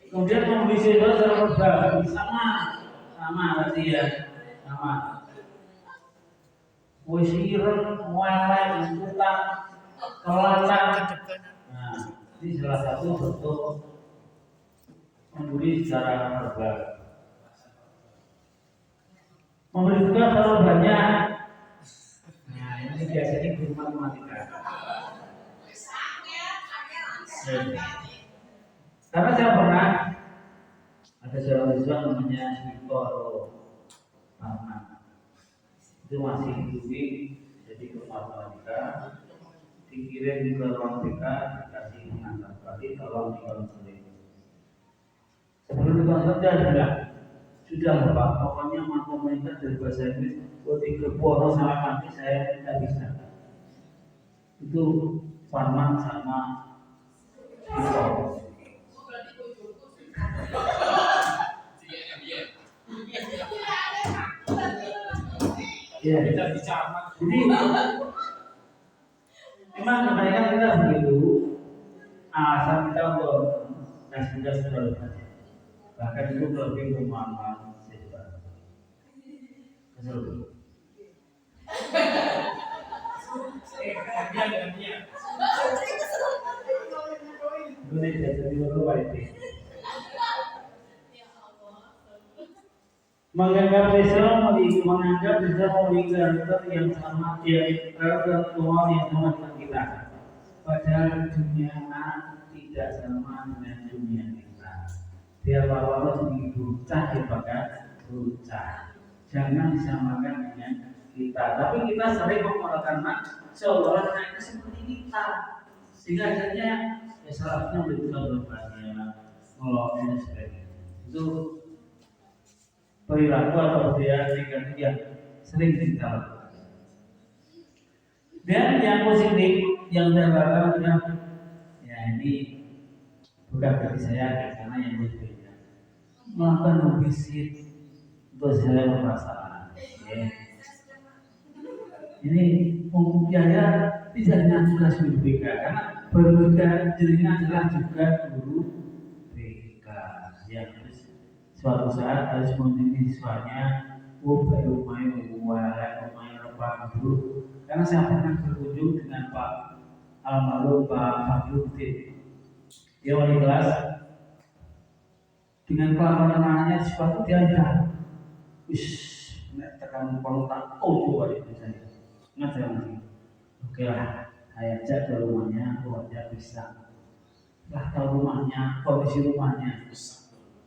Kemudian membeli sewa secara sama tadi ya, sama. Wis ireng, mualek, utang, kelacak. Nah, ini salah satu bentuk membeli secara verbal. Membeli juga terlalu banyak. Nah, ini biasanya guru matematika. Karena saya pernah ada seorang siswa namanya Sito Rahman. Itu masih hidupi jadi guru matematika, dikirim ke ruang BK, dikasih mengantar balik, tolong dikonseling. Sebelum dikonseling dia bilang, sudah Bapak, pokoknya matematika dari bahasa Inggris, ketika boros sama kami saya tidak bisa. Itu Farman sama Sito. Ya, jadi memang kebanyakan kita begitu, asal kita untuk sudah selalu saja. Bahkan itu lebih bermanfaat siswa. Keseluruhan. Ini biasa dilakukan itu. Menganggap bisa memiliki karakter yang sama, karakter tua yang sama dengan kita. Padahal dunia tidak sama dengan dunia kita. Biar bapak bocah dipakai bocah. Jangan disamakan dengan kita. Tapi kita sering mengatakan seolah mereka seperti kita. Sehingga akhirnya salahnya betul berbanyak mengelola sebagainya. Itu perilaku atau budaya negatif yang sering kita lakukan. Dan yang positif yang saya lakukan ya ini bukan bagi saya karena yang berbeda. Melakukan memvisit untuk saya permasalahan. Ini biaya tidak hanya tugas guru BK karena baru kita dirinya adalah juga guru BK yang suatu saat harus membimbing siswanya, baru main lepas dulu. Karena saya pernah berkunjung dengan Pak almarhum Pak Fadluddin. Dia wali kelas dengan pelafalan anaknya siswa itu dia bilang, tekan kontak, coba itu saya. Ingat saya masih. Oke lah, saya cek ke rumahnya, dia bisa. Lah tahu rumahnya, kondisi rumahnya.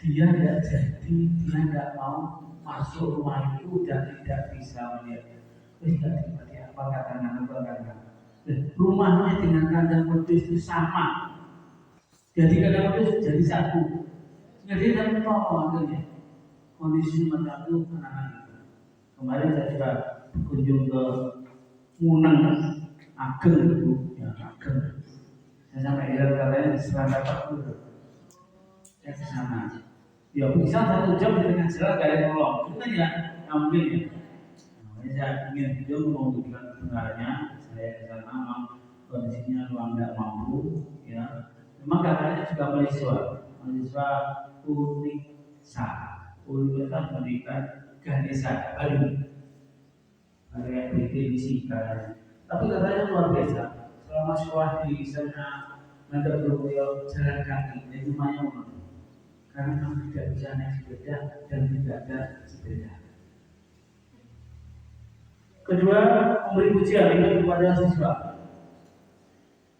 Dia tidak mau masuk rumah itu dan tidak bisa melihat. Apa kata rumahnya dengan kandang wedus itu sama. Jadi kandang wedus jadi satu. Jadi dan akhirnya kondisi macam itu anak-anak itu. Kemarin saya juga berkunjung ke Munang Ageng itu, ya Ageng. Saya sampai lihat katanya di Selandapak itu. Saya ke sana. Ya bisa 1 jam di tengah jalan gak ada nolong. Itu kan ya mungkin ya. Nah, saya ingin video menunjukkan kebenarannya. Saya ke sana memang kondisinya memang tidak mampu. Ya, memang katanya juga mahasiswa Universitas Pendidikan Ganesha Bali. Ada fisika. Tapi katanya luar biasa. Selama sekolah di sana nanti beliau jalan kaki, itu lumayan. Karena kami tidak bisa naik sepeda dan tidak ada sepeda. Kedua, memberi pujian kepada siswa.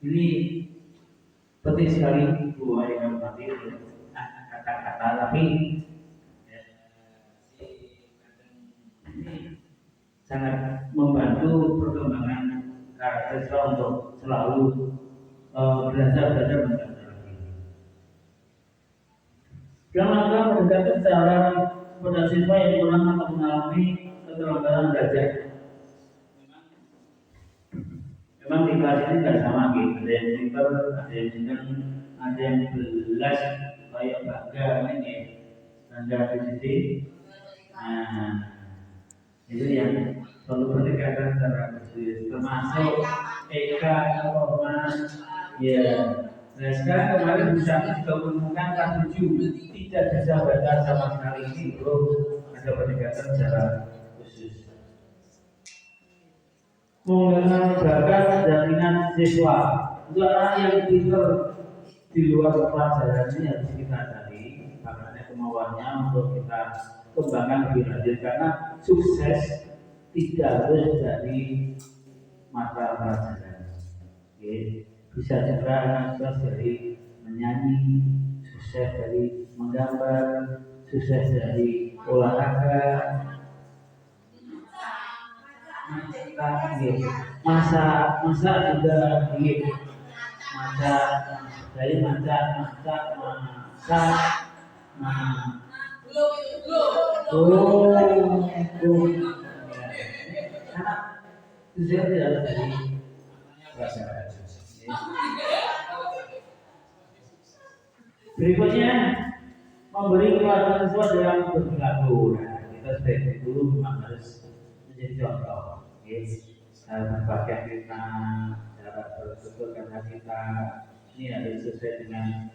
Ini penting sekali Bu Ayah nanti kata-kata, tapi ini sangat membantu perkembangan karakter siswa untuk selalu belajar menjadi. Dalam rangka mendekatkan cara pada siswa yang kurang atau mengalami keterlambatan belajar. Memang di kelas ini nggak sama gitu. Ada yang pintar, ada yang sedang, ada yang belas kayak bangga ini, bangga di sini. Nah, itu yang perlu pendekatan secara khusus, termasuk Eka, Roman, ya. Nah sekarang kemarin bisa juga menemukan kelas 7 tidak bisa baca sama sekali, ini bro, ada pendekatan secara khusus. Mengenai bakat jaminan siswa untuk anak yang pintar di luar pelajaran ini harus kita cari bakatnya, kemauannya untuk kita kembangkan lebih lanjut, karena sukses tidak harus dari mata pelajaran. Oke. Bisa juga anak sukses dari menyanyi, sukses dari menggambar, sukses dari olahraga, masak juga gitu, masak dari masak, karena sukses tidak harus dari pelajaran. Berikutnya memberi keluarga siswa dalam berperilaku. Nah, kita sebagai guru memang harus menjadi contoh. Cara berpakaian kita, cara bertutur kata kita, ini harus sesuai dengan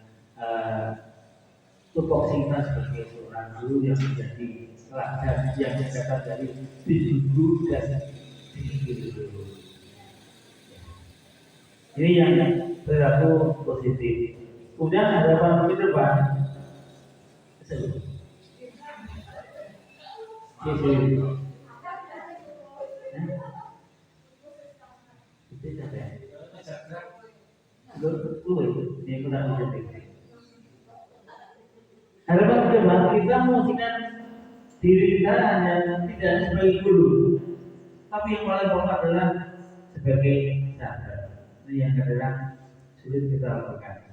tupoksi kita sebagai seorang guru yang menjadi teladan yang dikatakan dari guru dan guru. Ini yang berlaku positif. Kemudian harapan ke depan. Harapan ke depan kita memastikan diri kita hanya tidak sebagai guru, tapi yang paling pokok adalah sebagai sahabat. Ini yang kadang sulit kita lakukan.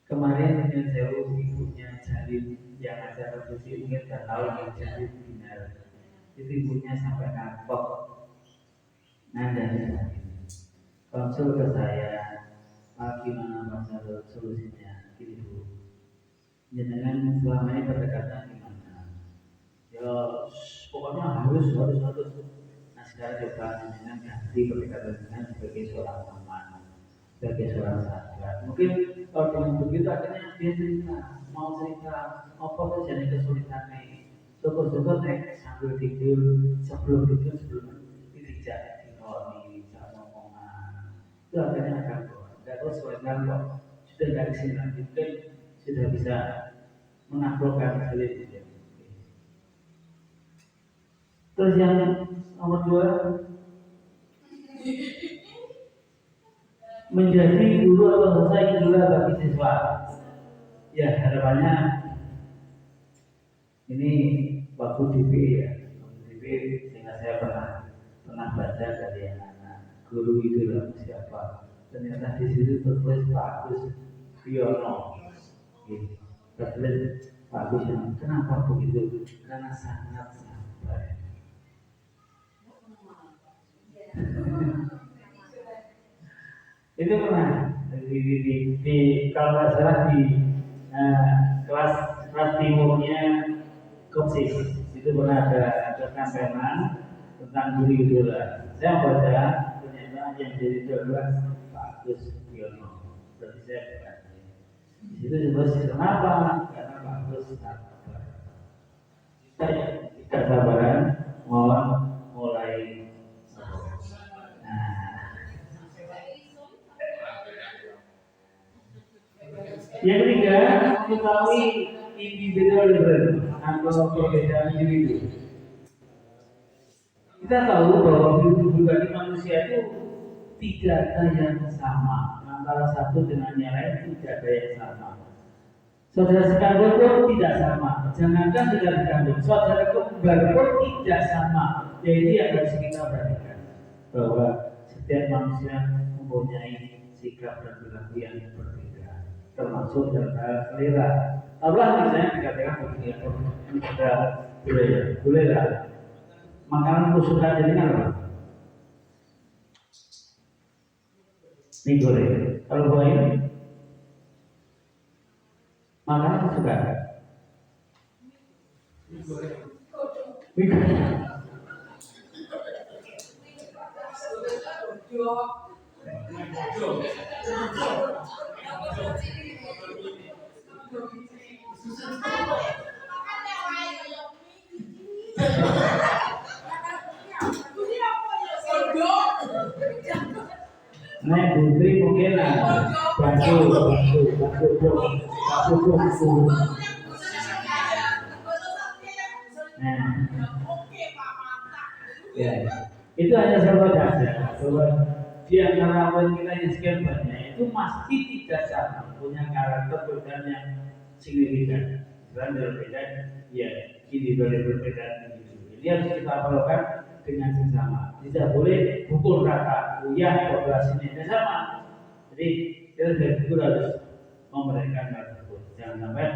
Kemarin dengan jauh ibunya Jalil yang acara bersih, mungkin tidak tahu yang Jalil benar. Itu ibunya sampai kapok. Nanda konsul ke saya, Pak, gimana masalah solusinya? Gini Bu, jangan selama ini pendekatan gimana? Ya pokoknya harus. Nah sekarang coba dengan ganti pendekatan dengan sebagai seorang teman, sebagai seorang sahabat. Mungkin kalau dengan begitu akhirnya dia cerita apa terjadi kesulitan nih. Syukur-syukur sambil tidur, sebelum tidak dironi, jangan omongan. Itu akhirnya akan tidak terus sebenarnya kok sudah dari sini nanti mungkin sudah bisa menaklukkan hal itu. Terus yang nomor 2, menjadi guru atau sosok idola bagi siswa. Ya harapannya ini waktu DP ya, sehingga saya pernah baca dari anak guru idola siapa. Ternyata di situ tertulis Pak Agus Wiono. Tertulis Pak Agus Wiono. Kenapa begitu? Karena sangat sabar. Itu pernah di kalau nggak salah di kelas timurnya Kopsis itu pernah ada kampenan tentang guru idola. Saya baca ternyata yang jadi idola Pak Agus Wiono. Berarti saya baca di situ disebut kenapa? Karena Pak Agus sabar. Kita sabaran mohon mulai. Yang ketiga, mengetahui individual difference atau perbedaan individu. Kita tahu bahwa pribadi manusia itu tidak ada yang sama, antara satu dengan yang lain tidak ada yang sama. Saudara sekandung pun tidak sama, jangankan saudara sekandung, saudara kembar pun tidak sama. Jadi yang harus kita perhatikan bahwa setiap manusia mempunyai sikap dan perilaku yang berbeda, termasuk dalam selera. Allah misalnya dikatakan begini, ini sudah boleh lah. Makanan kesukaan jenengan apa? Mie goreng. Kalau buah ini makanan kesukaan. Mie goreng. Nek putri mungkin bakso. Nah, ya, itu hanya sahabat saja. Bahwa di antara kita yang sekian banyak itu masih tidak sama punya karakter perbedaan yang signifikan. Dan berbeda, ya ini berbeda. Ini harus kita perlukan dengan sesama. Tidak boleh pukul rata. Ya, populasinya tidak sama. Jadi kita harus memberikan tersebut. Jangan sampai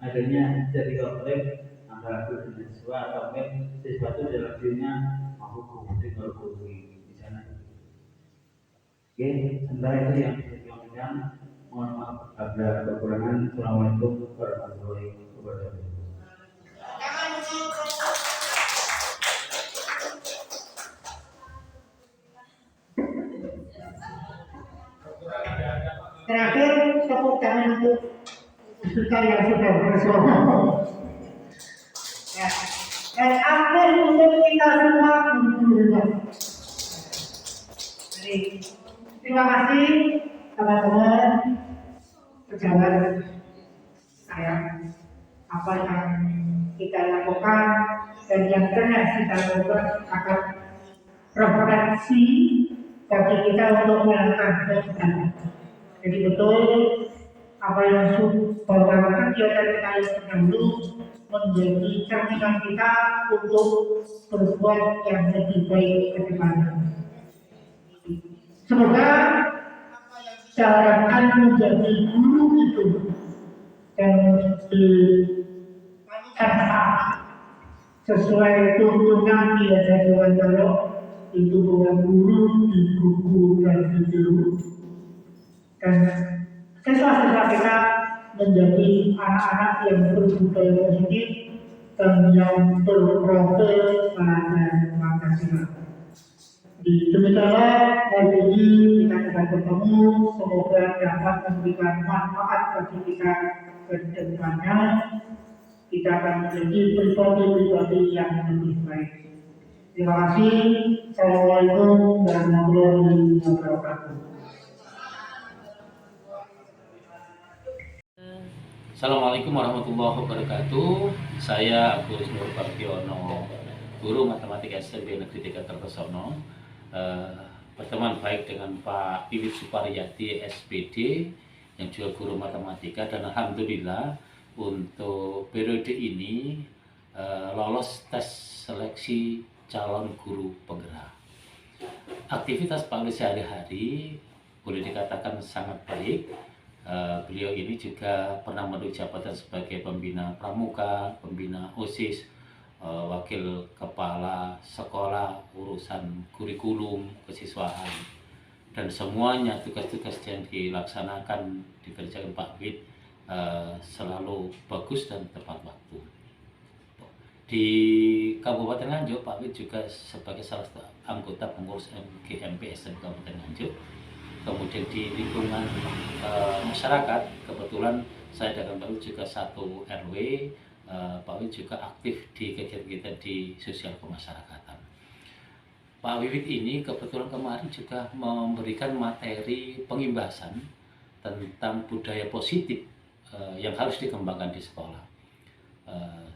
akhirnya jadi konflik antara guru dan siswa atau sesuatu dalam dirinya mampu berkumpul di sana. Oke, sementara itu yang bisa disampaikan. Mohon maaf ada kekurangan. Assalamualaikum warahmatullahi wabarakatuh. Terakhir, tepuk tangan untuk kita yang sudah bersama. Ya. Dan akhir untuk kita semua berdoa. Jadi, terima kasih teman-teman pejabat saya. Apa yang kita lakukan dan yang pernah kita lakukan akan referensi bagi kita untuk melakukan kegiatan. Jadi betul apa yang beberapa kegiatan kita yang terdahulu menjadi cerminan kita untuk berbuat yang lebih baik ke depannya. Semoga saya harapkan menjadi guru itu dan dikatakan sesuai tuntunan di Dewan Talo itu bahwa guru di buku dan video dan siswa-siswa kita menjadi anak-anak yang berbudaya positif dan yang berprofil pada Pancasila. Demikianlah hari ini kita akan bertemu, semoga dapat memberikan manfaat bagi kita ke depannya. Kita akan menjadi pribadi-pribadi yang lebih baik. Terima kasih. Assalamualaikum warahmatullahi wabarakatuh. Assalamualaikum warahmatullahi wabarakatuh. Saya Agus Nur Partiono, guru matematika SMP Negeri 3 Kertosono. Berteman baik dengan Pak Wiwit Supariyati SPD yang juga guru matematika, dan alhamdulillah untuk periode ini lolos tes seleksi calon guru penggerak. Aktivitas Pak Wiwit sehari-hari boleh dikatakan sangat baik. Beliau ini juga pernah menduduki jabatan sebagai pembina pramuka, pembina OSIS, wakil kepala sekolah, urusan kurikulum, kesiswaan, dan semuanya tugas-tugas yang dilaksanakan dikerjakan Pak Wid selalu bagus dan tepat waktu. Di Kabupaten Nganjuk, Pak Wid juga sebagai salah satu anggota pengurus GMPS Kabupaten Nganjuk. Kemudian di lingkungan masyarakat, kebetulan saya dan Pak Wid juga satu RW. Pak Wid juga aktif di kegiatan-kegiatan di sosial kemasyarakatan. Pak Wiwit ini kebetulan kemarin juga memberikan materi pengimbasan tentang budaya positif yang harus dikembangkan di sekolah.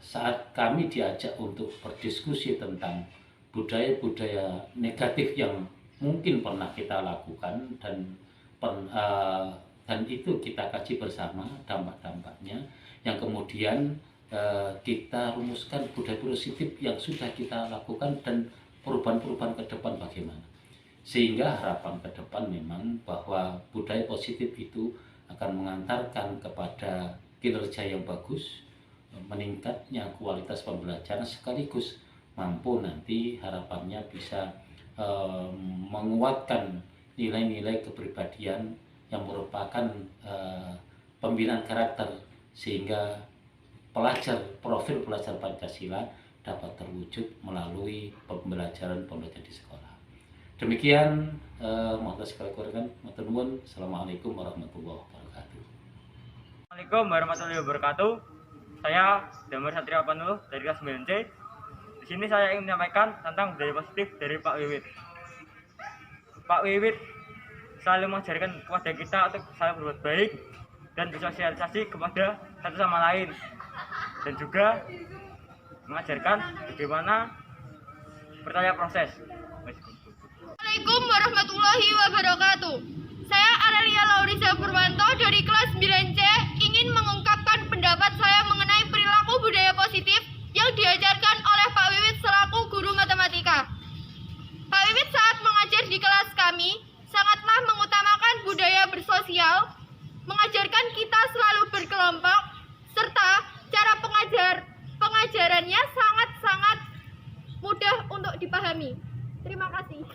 Saat kami diajak untuk berdiskusi tentang budaya-budaya negatif yang mungkin pernah kita lakukan dan itu kita kaji bersama dampak-dampaknya, yang kemudian kita rumuskan budaya positif yang sudah kita lakukan dan perubahan-perubahan ke depan bagaimana. Sehingga harapan ke depan memang bahwa budaya positif itu akan mengantarkan kepada kinerja yang bagus, meningkatnya kualitas pembelajaran, sekaligus mampu nanti harapannya bisa menguatkan nilai-nilai kepribadian yang merupakan pembinaan karakter, sehingga profil pelajar Pancasila dapat terwujud melalui pembelajaran di sekolah. Demikian, mohon sekali kurangkan. Matur nuwun. Assalamualaikum warahmatullahi wabarakatuh. Assalamualaikum warahmatullahi wabarakatuh. Saya Damar Satria Panuh dari kelas 9C. Di sini saya ingin menyampaikan tentang budaya positif dari Pak Wiwit. Pak Wiwit selalu mengajarkan kepada kita untuk selalu berbuat baik dan bersosialisasi kepada satu sama lain, dan juga mengajarkan bagaimana bertanya proses. Assalamualaikum warahmatullahi wabarakatuh. Saya Arelia Laurisa Purwanto dari kelas 9C ingin mengungkapkan pendapat saya mengenai perilaku budaya positif yang diajarkan oleh Pak Wiwit selaku guru matematika. Pak Wiwit saat mengajar di kelas kami sangatlah mengutamakan budaya bersosial, mengajarkan kita selalu berkelompok, serta cara pengajarannya sangat-sangat mudah untuk dipahami. Terima kasih.